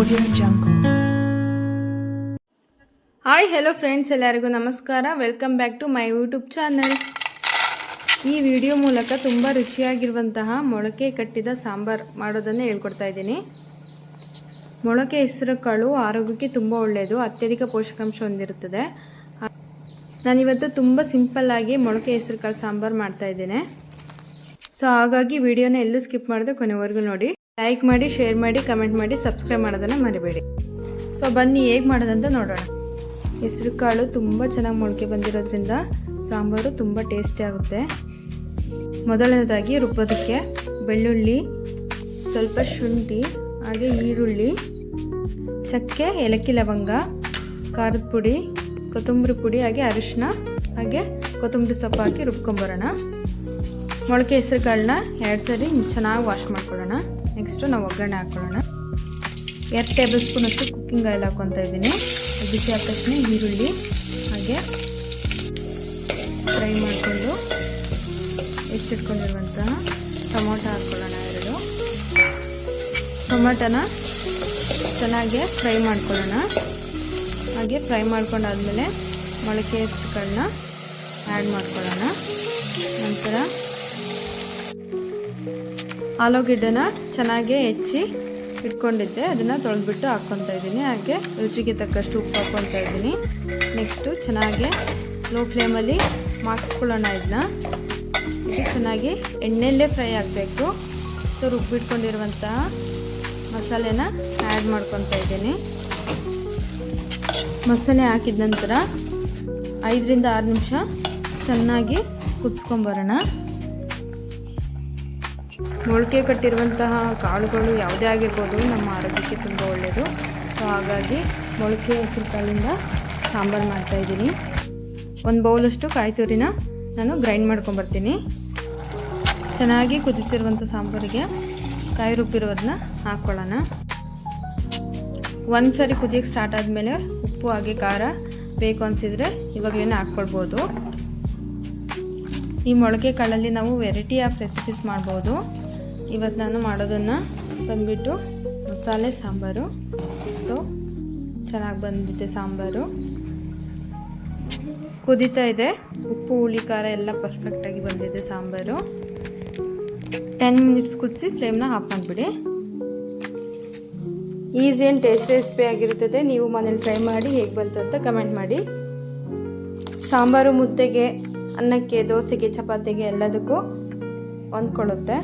Audio Jungle. Hi hello friends, ಎಲ್ಲರಿಗೂ ನಮಸ್ಕಾರ. Welcome back to my YouTube channel. ಈ video ಮೂಲಕ ತುಂಬ ರುಚಿಯಾಗಿರುವಂತಹ ಮೊಳಕೆ ಕಟ್ಟಿದ ಸಾಂಬಾರು ಮಾಡೋದನ್ನು ಹೇಳ್ಕೊಡ್ತಾ ಇದ್ದೀನಿ. ಮೊಳಕೆ ಹೆಸರು ಕಾಳು ಆರೋಗ್ಯಕ್ಕೆ ತುಂಬ ಒಳ್ಳೆಯದು, ಅತ್ಯಧಿಕ ಪೋಷಕಾಂಶ ಹೊಂದಿರುತ್ತದೆ. ನಾನಿವತ್ತು ತುಂಬ ಸಿಂಪಲ್ಲಾಗಿ ಮೊಳಕೆ ಹೆಸರು ಕಾಳು ಸಾಂಬಾರು ಮಾಡ್ತಾ ಇದ್ದೇನೆ. ಸೊ ಹಾಗಾಗಿ ವಿಡಿಯೋನ ಎಲ್ಲೂ ಸ್ಕಿಪ್ ಮಾಡಿದೆ ಕೊನೆವರೆಗೂ ನೋಡಿ. ಲೈಕ್ ಮಾಡಿ, ಶೇರ್ ಮಾಡಿ, ಕಮೆಂಟ್ ಮಾಡಿ, ಸಬ್ಸ್ಕ್ರೈಬ್ ಮಾಡೋದನ್ನು ಮರಿಬೇಡಿ. ಸೊ ಬನ್ನಿ ಹೇಗೆ ಮಾಡೋದಂತ ನೋಡೋಣ. ಹೆಸರು ಕಾಳು ತುಂಬ ಚೆನ್ನಾಗಿ ಮೊಳಕೆ ಬಂದಿರೋದ್ರಿಂದ ಸಾಂಬಾರು ತುಂಬ ಟೇಸ್ಟಿ ಆಗುತ್ತೆ. ಮೊದಲನೇದಾಗಿ ರುಬ್ಬೋದಕ್ಕೆ ಬೆಳ್ಳುಳ್ಳಿ, ಸ್ವಲ್ಪ ಶುಂಠಿ, ಹಾಗೆ ಈರುಳ್ಳಿ, ಚಕ್ಕೆ, ಏಲಕ್ಕಿ, ಲವಂಗ, ಖಾರದ ಪುಡಿ, ಕೊತ್ತಂಬರಿ ಪುಡಿ, ಹಾಗೆ ಅರಿಶಿನ, ಹಾಗೆ ಕೊತ್ತಂಬರಿ ಸೊಪ್ಪು ಹಾಕಿ ರುಬ್ಕೊಂಬರೋಣ. ಮೊಳಕೆ ಹೆಸರು ಕಾಳನ್ನ 2 ಸರಿ ಚೆನ್ನಾಗಿ ವಾಶ್ ಮಾಡ್ಕೊಳ್ಳೋಣ. ನೆಕ್ಸ್ಟು ನಾವು ಒಗ್ಗರಣೆ ಹಾಕ್ಕೊಳ್ಳೋಣ. 2 ಟೇಬಲ್ ಸ್ಪೂನ್ ಅಷ್ಟು ಕುಕ್ಕಿಂಗ್ ಆಯಿಲ್ ಹಾಕ್ಕೊತಾ ಇದ್ದೀನಿ. ಬಿಸಿ ಆದ ತಕ್ಷಣ ಈರುಳ್ಳಿ ಹಾಗೆ ಫ್ರೈ ಮಾಡಿಕೊಂಡು ಹೆಚ್ಚಿಟ್ಕೊಂಡಿರುವಂತಹ ಟೊಮೊಟೊ ಹಾಕ್ಕೊಳ್ಳೋಣ. 2 ಟೊಮೊಟೊನ ಚೆನ್ನಾಗಿ ಫ್ರೈ ಮಾಡ್ಕೊಳ್ಳೋಣ. ಹಾಗೆ ಫ್ರೈ ಮಾಡ್ಕೊಂಡಾದ್ಮೇಲೆ ಮೊಳಕೆ ಹೆಸರು ಕಾಳನ್ನ ಆ್ಯಡ್ ಮಾಡ್ಕೊಳ್ಳೋಣ. ನಂತರ ಆಲೂಗೆಡ್ಡೆನ ಚೆನ್ನಾಗಿ ಹೆಚ್ಚಿ ಇಟ್ಕೊಂಡಿದ್ದೆ, ಅದನ್ನು ತೊಳೆದ್ಬಿಟ್ಟು ಹಾಕ್ಕೊತಾ ಇದ್ದೀನಿ. ಹಾಗೆ ರುಚಿಗೆ ತಕ್ಕಷ್ಟು ಉಪ್ಪು ಹಾಕ್ಕೊತಾ ಇದ್ದೀನಿ. ನೆಕ್ಸ್ಟು ಚೆನ್ನಾಗಿ ಲೋ ಫ್ಲೇಮಲ್ಲಿ ಮಾಡಿಸ್ಕೊಳ್ಳೋಣ. ಇದು ಚೆನ್ನಾಗಿ ಎಣ್ಣೆಯಲ್ಲೇ ಫ್ರೈ ಆಗಬೇಕು. ಸೊ ರುಬ್ಬಿಟ್ಕೊಂಡಿರುವಂತಹ ಮಸಾಲೆನ ಆ್ಯಡ್ ಮಾಡ್ಕೊತಾ ಇದ್ದೀನಿ. ಮಸಾಲೆ ಹಾಕಿದ ನಂತರ 5 ರಿಂದ 6 ನಿಮಿಷ ಚೆನ್ನಾಗಿ ಕುದಿಸ್ಕೊಂಬರೋಣ. ಮೊಳಕೆ ಕಟ್ಟಿರುವಂತಹ ಕಾಳುಗಳು ಯಾವುದೇ ಆಗಿರ್ಬೋದು ನಮ್ಮ ಆರೋಗ್ಯಕ್ಕೆ ತುಂಬ ಒಳ್ಳೆಯದು. ಸೊ ಹಾಗಾಗಿ ಮೊಳಕೆ ಹೆಸರು ಕಾಳಿಂದ ಸಾಂಬಾರು ಮಾಡ್ತಾಯಿದ್ದೀನಿ. 1 ಬೌಲಷ್ಟು ಕಾಯಿ ತುರಿನ ನಾನು ಗ್ರೈಂಡ್ ಮಾಡ್ಕೊಂಬರ್ತೀನಿ. ಚೆನ್ನಾಗಿ ಕುದೀತಿರುವಂಥ ಸಾಂಬಾರಿಗೆ ಕಾಯಿ ರುಬ್ಬಿರೋದನ್ನ ಹಾಕ್ಕೊಳ್ಳೋಣ. 1 ಸರಿ ಕುದಿಯೋಕ್ಕೆ ಸ್ಟಾರ್ಟ್ ಆದಮೇಲೆ ಉಪ್ಪು ಹಾಗೆ ಖಾರ ಬೇಕು ಅನಿಸಿದರೆ ಇವಾಗಲೇ ಹಾಕ್ಕೊಳ್ಬೋದು. ಈ ಮೊಳಕೆ ಕಾಳಲ್ಲಿ ನಾವು ವೆರೈಟಿ ಆಫ್ ರೆಸಿಪೀಸ್ ಮಾಡ್ಬೋದು. ಇವತ್ತು ನಾನು ಮಾಡೋದನ್ನು ಬಂದುಬಿಟ್ಟು ಮಸಾಲೆ ಸಾಂಬಾರು. ಸೊ ಚೆನ್ನಾಗಿ ಬಂದಿದೆ ಸಾಂಬಾರು, ಕುದೀತಾ ಇದೆ. ಉಪ್ಪು, ಹುಳಿ, ಖಾರ ಎಲ್ಲ ಪರ್ಫೆಕ್ಟಾಗಿ ಬಂದಿದೆ ಸಾಂಬಾರು. 10 ಮಿನಿಟ್ಸ್ ಕುದಿಸಿ ಫ್ಲೇಮ್ನ ಆಫ್ ಮಾಡಿಬಿಡಿ. ಈಸಿ ಆ್ಯಂಡ್ ಟೇಸ್ಟ್ ರೆಸಿಪಿ ಆಗಿರುತ್ತದೆ. ನೀವು ಮನೇಲಿ ಟ್ರೈ ಮಾಡಿ ಹೇಗೆ ಬಂತು ಅಂತ ಕಮೆಂಟ್ ಮಾಡಿ. ಸಾಂಬಾರು ಮುದ್ದೆಗೆ, ಅನ್ನಕ್ಕೆ, ದೋಸೆಗೆ, ಚಪಾತಿಗೆ ಎಲ್ಲದಕ್ಕೂ ಹೊಂದ್ಕೊಳ್ಳುತ್ತೆ.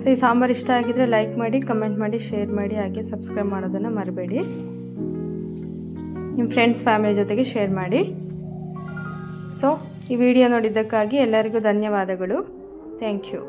ಸೊ ಈ ಸಾಂಬಾರು ಇಷ್ಟ ಆಗಿದ್ರೆ ಲೈಕ್ ಮಾಡಿ, ಕಮೆಂಟ್ ಮಾಡಿ, ಶೇರ್ ಮಾಡಿ, ಹಾಗೆ ಸಬ್ಸ್ಕ್ರೈಬ್ ಮಾಡೋದನ್ನು ಮರಿಬೇಡಿ. ನಿಮ್ಮ ಫ್ರೆಂಡ್ಸ್, ಫ್ಯಾಮಿಲಿ ಜೊತೆಗೆ ಶೇರ್ ಮಾಡಿ. ಸೊ ಈ ವಿಡಿಯೋ ನೋಡಿದ್ದಕ್ಕಾಗಿ ಎಲ್ಲರಿಗೂ ಧನ್ಯವಾದಗಳು. Thank you.